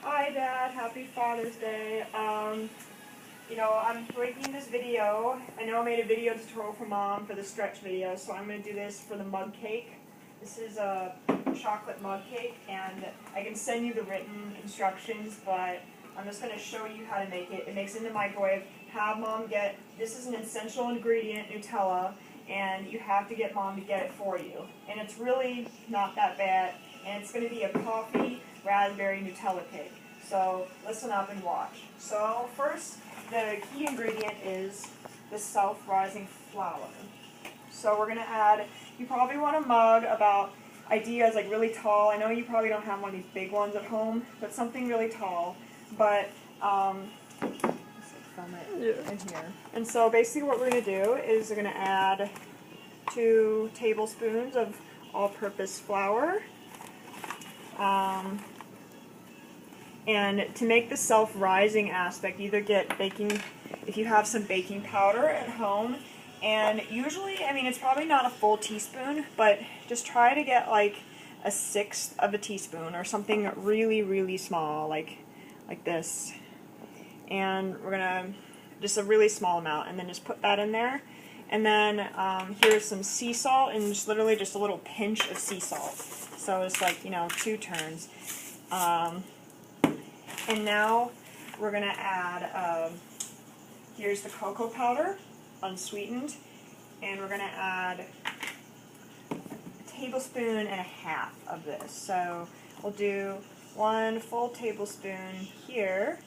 Hi Dad, happy Father's Day. I'm making this video. I know I made a video tutorial for Mom for the stretch video, so I'm going to do this for the mug cake. This is a chocolate mug cake, and I can send you the written instructions, but I'm just going to show you how to make it. It makes it in the microwave. Have Mom get, this is an essential ingredient, Nutella, and you have to get Mom to get it for you. And it's really not that bad, and it's going to be a coffee raspberry Nutella cake. So listen up and watch. So first, the key ingredient is the self-rising flour. So we're going to add, you probably want a mug about, ideas like really tall. I know you probably don't have one of these big ones at home, but something really tall. But, let's film it in here. And so basically what we're going to do is we're going to add 2 tablespoons of all-purpose flour. And to make the self-rising aspect, either get baking, if you have some baking powder at home, and usually, I mean, it's probably not a full teaspoon, but just try to get like a 1/6 of a teaspoon or something really, really small, like this. And we're gonna, just a really small amount, and then just put that in there. And then here's some sea salt, and just literally just a little pinch of sea salt. So it's like, 2 turns. And now we're going to add, here's the cocoa powder, unsweetened, and we're going to add a tablespoon and a half of this. So we'll do 1 full tablespoon here,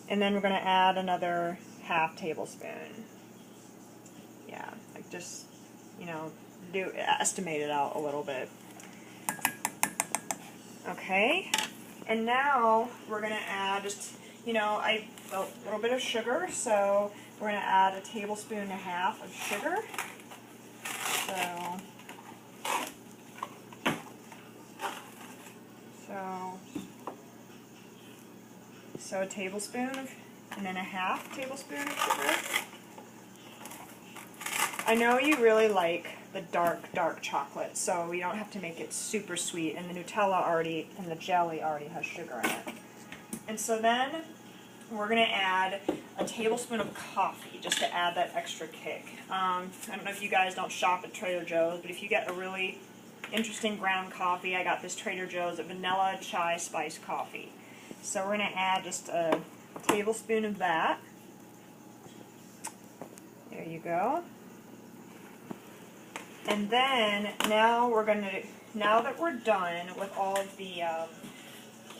and then we're going to add another half tablespoon. Yeah, like just, estimate it out a little bit. Okay, and now we're going to add just, a little bit of sugar, so we're going to add a tablespoon and a half of sugar. So a tablespoon and then a half tablespoon of sugar. I know you really like the dark chocolate, so you don't have to make it super sweet, and the Nutella already, and the jelly already has sugar in it. And so then we're going to add a tablespoon of coffee, just to add that extra kick. I don't know if you guys don't shop at Trader Joe's, but if you get a really interesting ground coffee, I got this Trader Joe's vanilla chai spice coffee. So we're going to add just a tablespoon of that. There you go. And then now now that we're done with all of the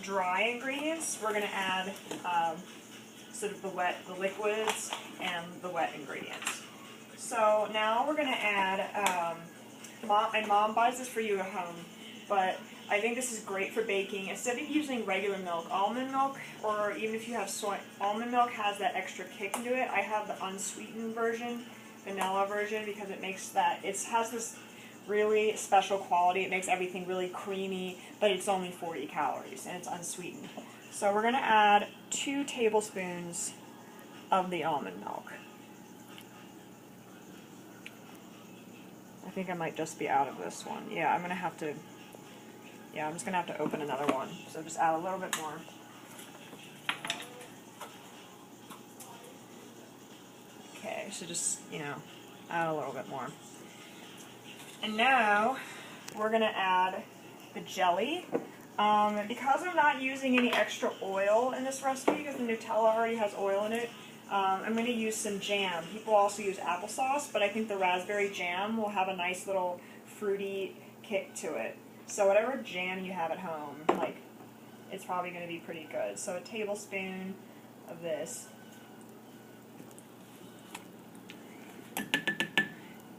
dry ingredients, we're going to add sort of the liquids and the wet ingredients. So now we're going to add, and Mom buys this for you at home, but I think this is great for baking. Instead of using regular milk, almond milk, or even if you have soy, almond milk has that extra kick into it. I have the unsweetened version, vanilla version, because it makes that, it has this really special quality. It makes everything really creamy, but it's only 40 calories and it's unsweetened. So we're going to add 2 tablespoons of the almond milk. I think I might just be out of this one. Yeah, I'm just going to have to open another one. So just add a little bit more. Okay, so just, add a little bit more. And now we're going to add the jelly. Because I'm not using any extra oil in this recipe, because the Nutella already has oil in it, I'm going to use some jam. People also use applesauce, but I think the raspberry jam will have a nice little fruity kick to it. So whatever jam you have at home, it's probably going to be pretty good. So a tablespoon of this.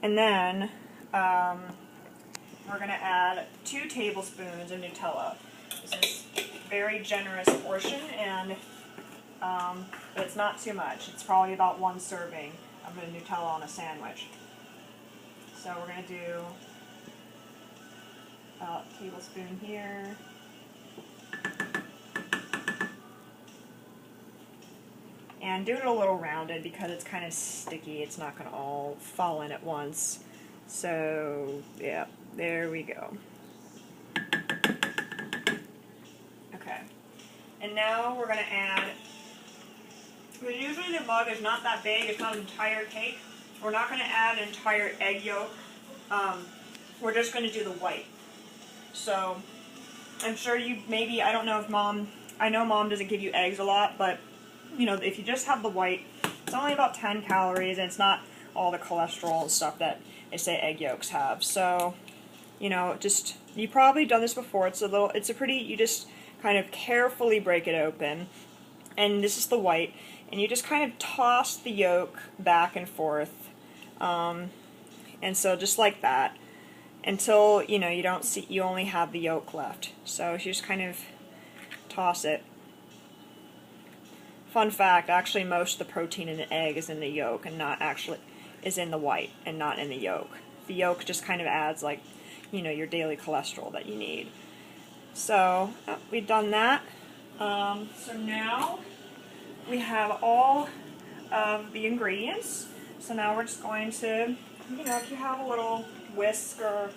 And then we're going to add 2 tablespoons of Nutella. This is a very generous portion, and but it's not too much. It's probably about 1 serving of the Nutella on a sandwich. So we're going to do about a tablespoon here. And do it a little rounded because it's kind of sticky. It's not going to all fall in at once. So, yeah, there we go. And now we're going to add, because usually the mug is not that big, it's not an entire cake. We're not going to add an entire egg yolk. We're just going to do the white. So I'm sure you maybe, I don't know if mom, I know mom doesn't give you eggs a lot, but you know, if you just have the white, it's only about 10 calories and it's not all the cholesterol and stuff that they say egg yolks have. So, you know, just, you've probably done this before. It's a pretty, you just kind of carefully break it open. And this is the white. And you just kind of toss the yolk back and forth. And so just like that, until, you know, you only have the yolk left. So you just kind of toss it. Fun fact, actually most of the protein in an egg is in the yolk and not actually is in the white and not in the yolk. The yolk just kind of adds, like, you know, your daily cholesterol that you need. So we've done that. So now we have all of the ingredients. So now we're just going to, you know, if you have a little whisk or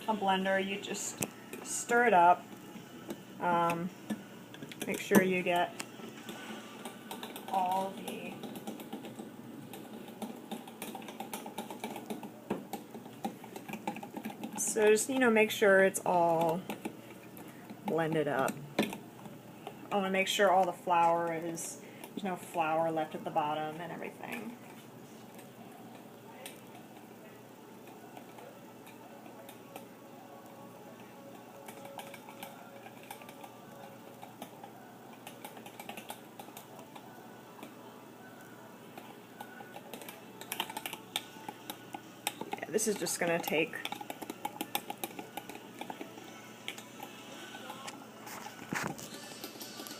a blender, you just stir it up. Make sure you get all the so just, you know, make sure it's all blended up. I want to make sure all the flour there's no flour left at the bottom and everything. Yeah, this is just going to take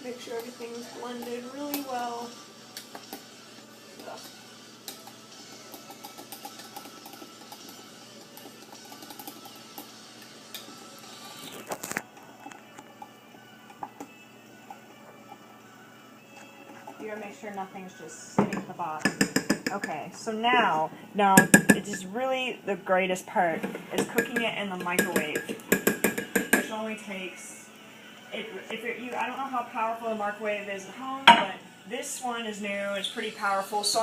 make sure everything's blended really well. You gotta make sure nothing's just sitting at the bottom. Okay, so now it is really the greatest part is cooking it in the microwave, which only takes, I don't know how powerful the microwave is at home, but this one is new, it's pretty powerful, so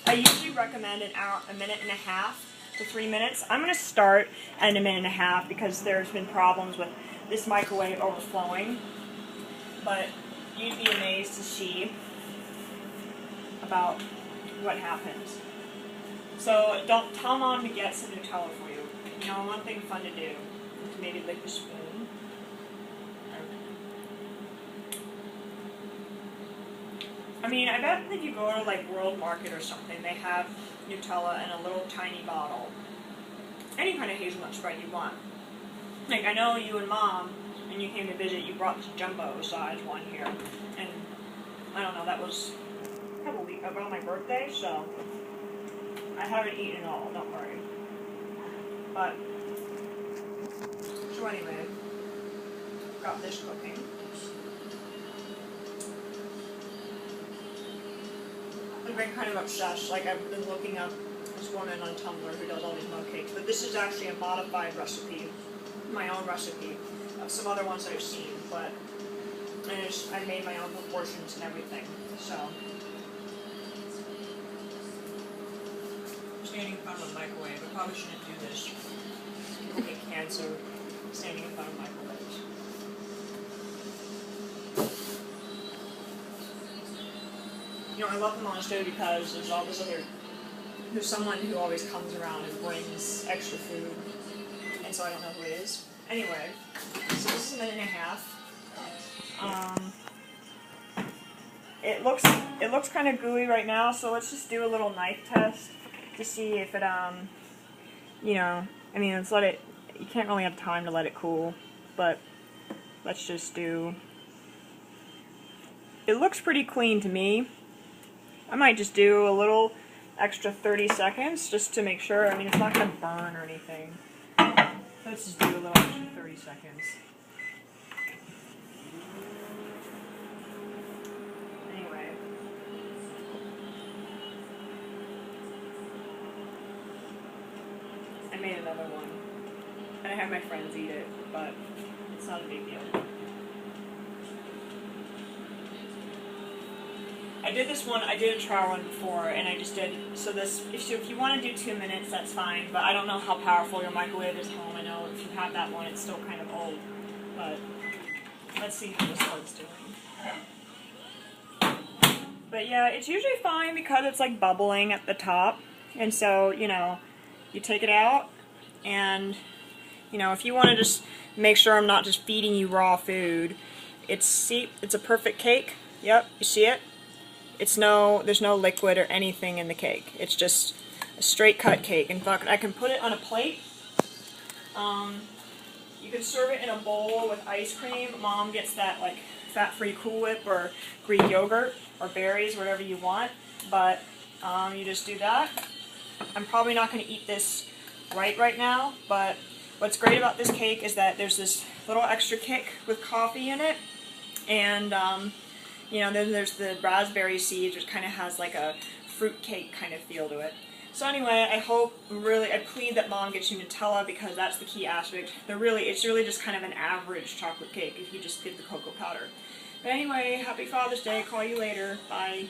I usually recommend a minute and a half to 3 minutes. I'm going to start at a minute and a half because there's been problems with this microwave overflowing, but you'd be amazed to see about what happens. So don't tell mom to get some Nutella for you. You know, one thing fun to do is maybe lick the spoon. I mean, I bet if you go to like World Market or something, they have Nutella in a little tiny bottle. Any kind of hazelnut spread you want. Like, I know you and mom, when you came to visit, you brought this jumbo size one here. And I don't know, that was probably around my birthday, so I haven't eaten it all, don't worry. But, so anyway, got this cooking. I've been kind of obsessed, like I've been looking up this woman on Tumblr who does all these mug cakes, but this is actually a modified recipe, my own recipe, of some other ones that I've seen, but I made my own proportions and everything, so. Standing in front of a microwave, I probably shouldn't do this. People get cancer standing in front of microwaves. You know, I love them on the stove because there's someone who always comes around and brings extra food, and so I don't know who it is. Anyway, so this is a minute and a half. It looks kind of gooey right now, so let's just do a little knife test to see if it, you know, I mean, you can't really have time to let it cool, but let's just do, it looks pretty clean to me. I might just do a little extra 30 seconds just to make sure. I mean, it's not going to burn or anything. Let's just do a little extra 30 seconds. Anyway. I made another one. And I had my friends eat it, but it's not a big deal. I did this one, I did a trial one before, and I just did, so this, if you want to do 2 minutes, that's fine, but I don't know how powerful your microwave is home. I know if you have that one, it's still kind of old, but let's see how this one's doing. But yeah, it's usually fine because it's like bubbling at the top, and so, you know, you take it out, and, you know, if you want to just make sure I'm not just feeding you raw food, it's a perfect cake. Yep, you see it? There's no liquid or anything in the cake. It's just a straight cut cake. In fact, I can put it on a plate. You can serve it in a bowl with ice cream. Mom gets that like fat-free Cool Whip or Greek yogurt or berries, whatever you want. But you just do that. I'm probably not going to eat this right now, but what's great about this cake is that there's this little extra kick with coffee in it, and you know, then there's the raspberry seeds, which kind of has like a fruit cake kind of feel to it. So anyway, I plead that Mom gets you Nutella because that's the key aspect. It's really just kind of an average chocolate cake if you just give the cocoa powder. But anyway, happy Father's Day. Call you later. Bye.